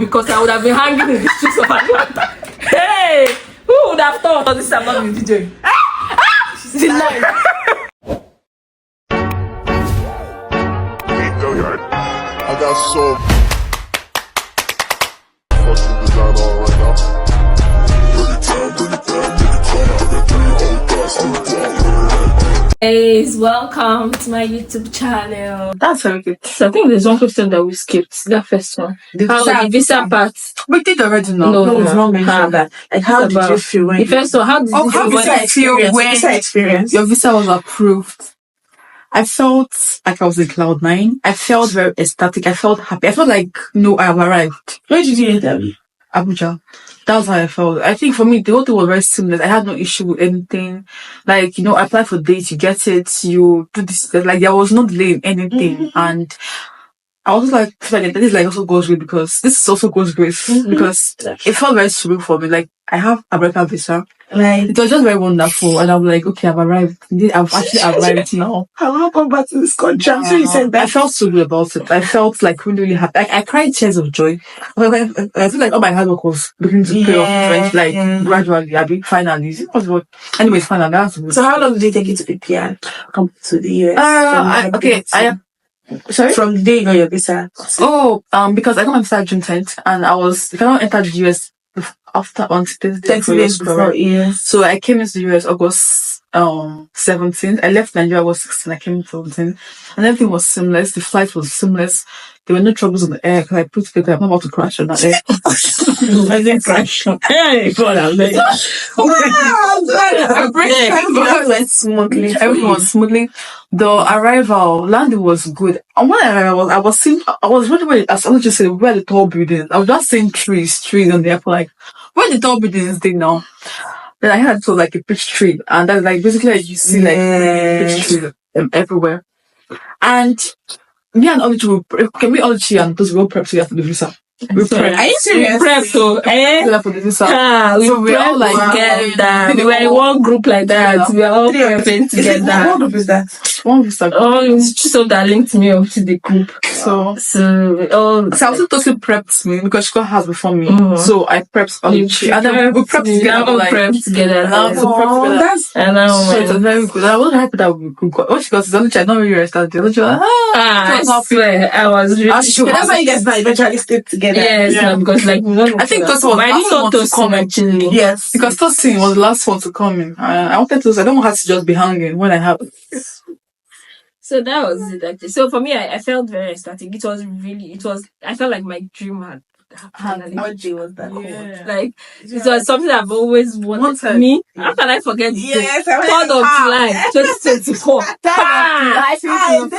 because I would have been hanging in the streets of Atlanta. Hey, who would have thought all this about me DJing? She's alive. I got so fucking design on right now. Guys, welcome to my YouTube channel. That's very good. So I think there's one question that we skipped. That first one. The visa part. We did already know. No, it's not mentioned that. Like, how did you feel when the first one? How did you feel when your visa was approved? I felt like I was in cloud nine. I felt very ecstatic. I felt happy. I felt like, no, I have arrived. Where did you interview? Abuja. That was how I felt. I think for me, the whole thing was very seamless. I had no issue with anything. Like, I applied for dates, you get it, you do this. Like, there was no delay in anything. Mm-hmm. And I was like, this is like also God's grace because this is also God's grace because it felt very surreal for me. Like, I have American visa. Right. It was just very wonderful. And I'm like, okay, I've arrived. I've actually arrived now. I want to come back to this country. I'm sure you said that. I felt so good about it. I felt like really, really happy. I cried tears of joy. I feel like all my hard work was beginning to pay off, like gradually. Finally. Anyways, finally. That's good. So how long did it take you to prepare? Come to the US? Sorry? From the day you got your visa. Because I got my visa June 10th and I cannot enter the US after on 30 days before. Yes. So I came into the US August 17th. I left Nigeria August 16th. I came into 17th. And everything was seamless. The flight was seamless. There were no troubles on the air because I put together. I'm not about to crash on that air. I didn't crash. Hey, God, I'm like, everything went smoothly. Everything was smoothly. The landing was good. And when I was really, as I just said, where the tall buildings. I was just seeing trees on the airport, like, where the tall buildings they now. Then I had to like a peach tree, and that's like basically like, you see like peach trees everywhere. And me and Oluchi and those real prep together for the visa. We prep. Are you serious? We prep for the visa. We all like together. We were in one group like that. We are all prepping together. What group is that? One visa. It's just so that linked me up to the group. So I also totally prepped me because she got house before me. So I prepped Oluchi. And then we prepped together. Prepped together. That's so it was very good. I was happy that we got. What she got is Oluchi. I don't really understand. I swear, I was really sure. That's why you guys eventually stayed together. Yes, because like I think Tosin was the last one to come actually. Yes, because Tosin was the last one to come in. I wanted to. I don't want her to just be hanging when I have. So that was it actually. So for me, I felt very ecstatic. I felt like my dream had happened. What day was that? Like it was something I've always wanted. Me? How can I forget this? Yes, 3rd of July, 2024.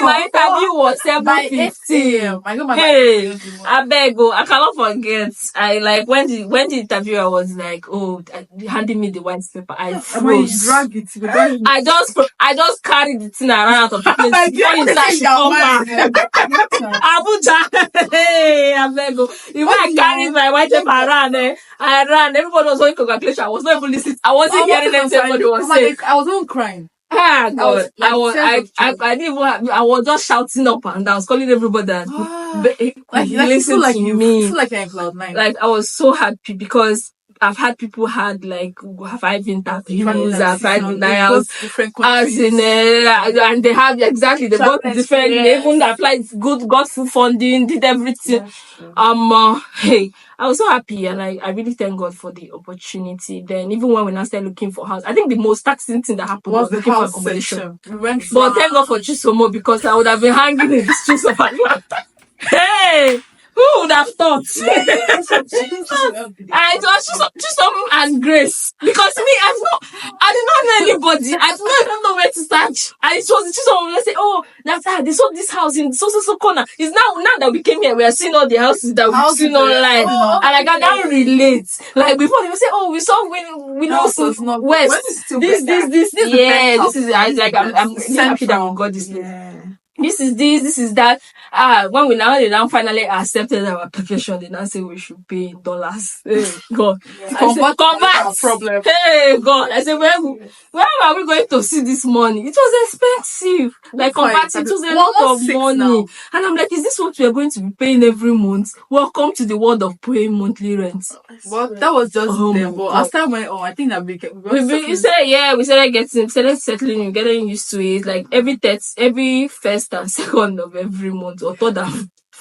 My interview was 7:15. Hey, I beg, I cannot forget. I like when the interviewer was like, handing me the white paper. I froze. Drag it. I just carried the thing around out of the place. Abuja. Hey, I beg. I carried my white paper around. I ran. Everybody was saying congratulations. I was not even listening. I wasn't hearing anything everybody was saying. I was not crying. God. I didn't even. I was just shouting up and I was calling everybody that listen to me. You feel like you're in cloud nine. Like I was so happy because I've had people have interviews, I've had denials, as in, and they have they got different, they even applied good, got full funding, did everything. Hey, I was so happy and I really thank God for the opportunity. Then even when we now started looking for house, I think the most taxing thing that happened was looking for accommodation. But thank God for Chisomo because I would have been hanging in the streets of Atlanta. Hey! Who would have thought? It was just and Grace. Because me, I did not know anybody. I did not even know where to start. And it was just someone say, they saw this house in so corner. It's now that we came here, we are seeing all the houses that we've seen online. And I can't relate. Like before they would say, we saw we know West. This. Yeah, this is like I'm happy that we got this. this is that. When they now finally accepted our application, they now say we should pay in dollars. Hey, God. I said, convert. Problem. Hey, God. I said, where are we going to see this money? It was expensive. Like, converting, it was a lot of money. Now. And I'm like, is this what we are going to be paying every month? Welcome to the world of paying monthly rent. Well, that was just them. But as time went on, I think that we started settling, getting used to it. Like every first and second of every month, or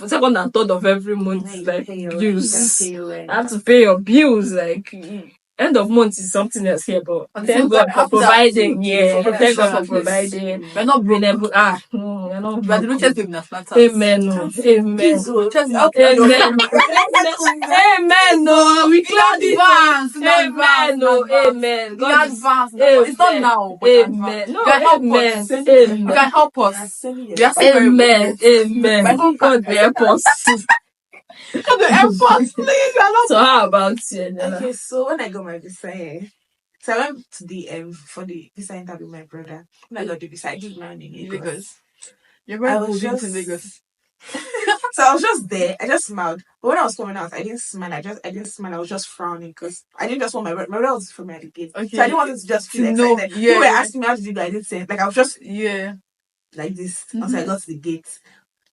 second and third of every month, like bills. I have to pay your bills. Like end of month is something else here, but thank God for providing. Yeah, thank God for providing. We're not broke. We're not. We're the richest people in Atlanta. Amen. Amen. Amen. No, we clear the advance. Amen. No, amen. God advance. It's not now. Amen. No, amen. You can help us. Amen. Amen. God help us. So how about you? Okay, so when I got my visa, so I went to the for the visa interview with my brother. When I got the visa, I did my own in Lagos. You're very good in Lagos. So I was just there. I just smiled. But when I was coming out, I didn't smile. I didn't smile. I was just frowning because I didn't just want my brother was from me at the gate. Okay. So I didn't want it to just feel excited. Yeah. People were asking me how to do it. I didn't say it. Like I was just like this until I got to the gate.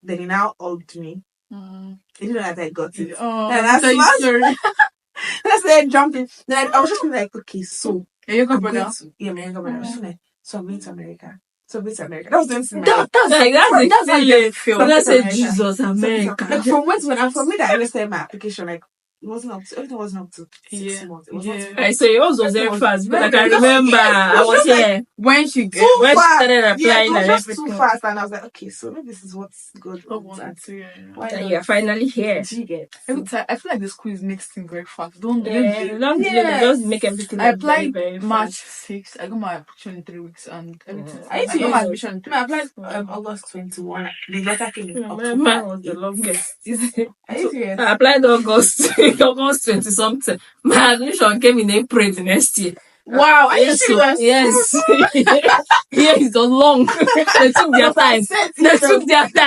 Then he now hugged me. He didn't know that I got it. And I smiled. And I started jumping. Then I was just like, okay, so your younger brother? Yeah, my younger brother. So I'm going to America. So I'm going to America. That was the that's how you feel. Let's say Jesus, America. Like from me that I understand my application, like everything wasn't up to 6 months. It was not so yours was very fast. But like I remember I was here when she started applying and everything. Too fast, and I was like, okay, so maybe this is what's good. And you're finally here. Every time I feel like the school makes things very fast. Don't just make everything. I applied very March 6th. I got my application in 3 weeks and everything. I got my admission. I applied August 21. The letter came in October. Mine was the longest. I applied August 20 something. My admission came in April the next year. Wow, are you serious? Yes. Yeah, it's so long. They took their time.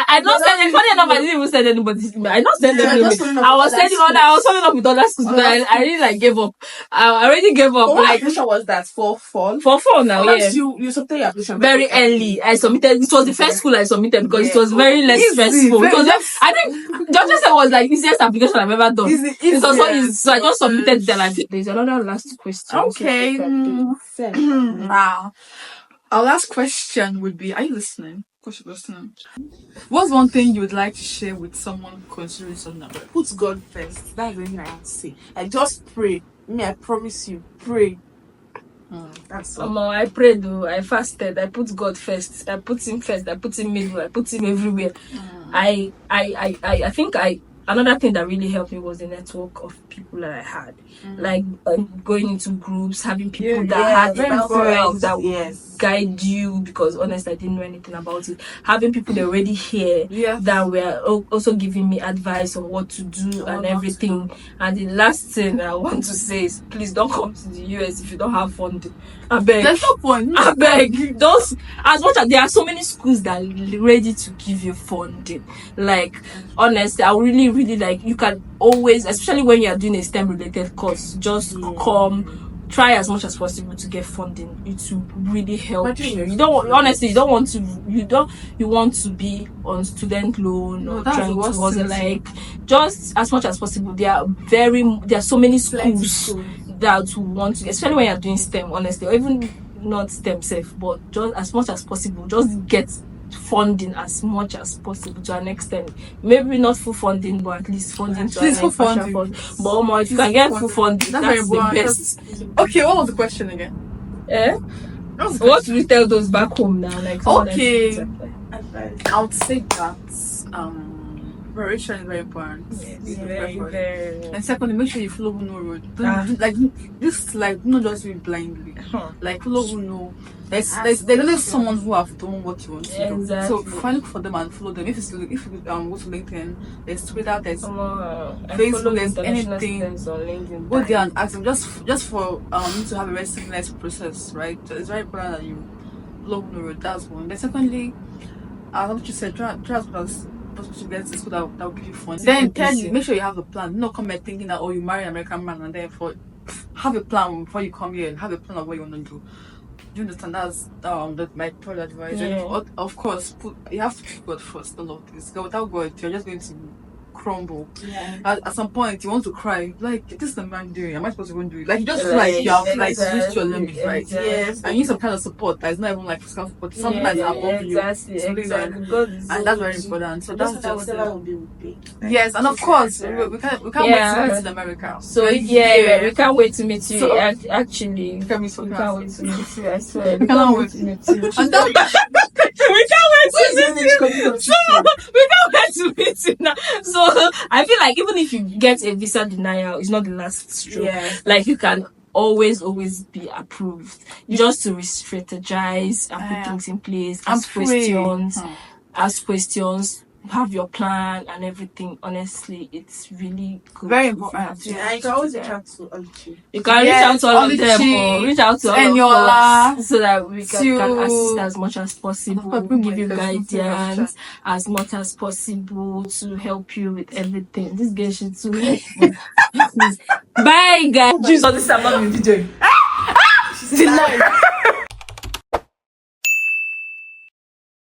I don't send any funny enough, I didn't even send anybody. I don't send anybody. I was following up with other schools, but I really like gave up. I already gave up. What application was that? For fall? For fall now, yeah. You submitted your application very early. I submitted. It was the first school I submitted because it was very less stressful. I think Georgia was like easiest application I've ever done. So I just submitted there. Like, there's another last question. Okay. Wow. Our last question would be: are you listening? Of course you're listening. What's one thing you would like to share with someone considering something? Put God first. That's the thing I have to say. Like, just pray. I promise you, pray. That's all. I prayed though. I fasted. I put God first. I put Him first. I put Him middle. I put Him everywhere. I think another thing that really helped me was the network of people that I had. Like going into groups, having people that had friends that would guide you, because honestly I didn't know anything about it. Having people that already here that were also giving me advice on what to do and everything. And the last thing I want to say is, please don't come to the US if you don't have funding. I beg. There's no point. I beg. Those, as much as there are so many schools that are ready to give you funding. Like, honestly, I really like, you can always, especially when you are doing a STEM related course, just come, try as much as possible to get funding. It will really help you. You want to be on student loan or trying to hustle. Like, just as much as possible. There are so many schools that want to, especially when you're doing STEM, honestly, or even not STEM safe, but just as much as possible, just get funding as much as possible to an extent. Maybe not full funding, but at least funding to an extent. But if you can get full funding, that's the best. Okay, what was the question again? What do you tell those back home now? Like, okay, I would say that preparation is very important. Very. And secondly, make sure you follow who know road. Not just be blindly. Like, follow who know. There's always someone who have done what you want to do. So find for them and follow them. If you go to LinkedIn, there's Twitter, there's Facebook, there's anything. Go there and ask them just for you to have a very seamless process, right? So it's very important that you follow who know road. That's one. Then secondly, what you said, try as much as possible to get to school that will give you fun. Then thirdly, make sure you have a plan. Not come here thinking that you marry an American man and then have a plan before you come here and have a plan of what you want to do. Do you understand? That's my third advice. Yeah. And of course, you have to put God first. All of this. Without God, you're just going to crumble. Yeah. At some point, you want to cry. Like, this is the man doing. Am I supposed to go and do it? Like, you just feel like you have reached your limit, right? Yes. And you need some kind of support that is not even like physical support. Something that's above you. Exactly. And that's very important. So that's just will be with me. yes, and of course we can't wait to meet in America. So yeah, we can't wait to meet you. So- Actually, We can't wait to we meet can't you. wait to meet you. I swear. We cannot wait to meet you. And then, We can't wait to meet you. We can't wait to meet you now. So I feel like even if you get a visa denial, it's not the last straw. Yeah. Like you can always be approved. Just to strategize and put things in place, ask questions, have your plan and everything. Honestly, it's really good. Very important. Yeah, you can always reach out to Oluchi. You can reach out to all of them or reach out to all of us so that we can assist as much as possible, give you guidance as much as possible to help you with everything. This girl should too. Bye guys. Jesus, this is about me video. She's live.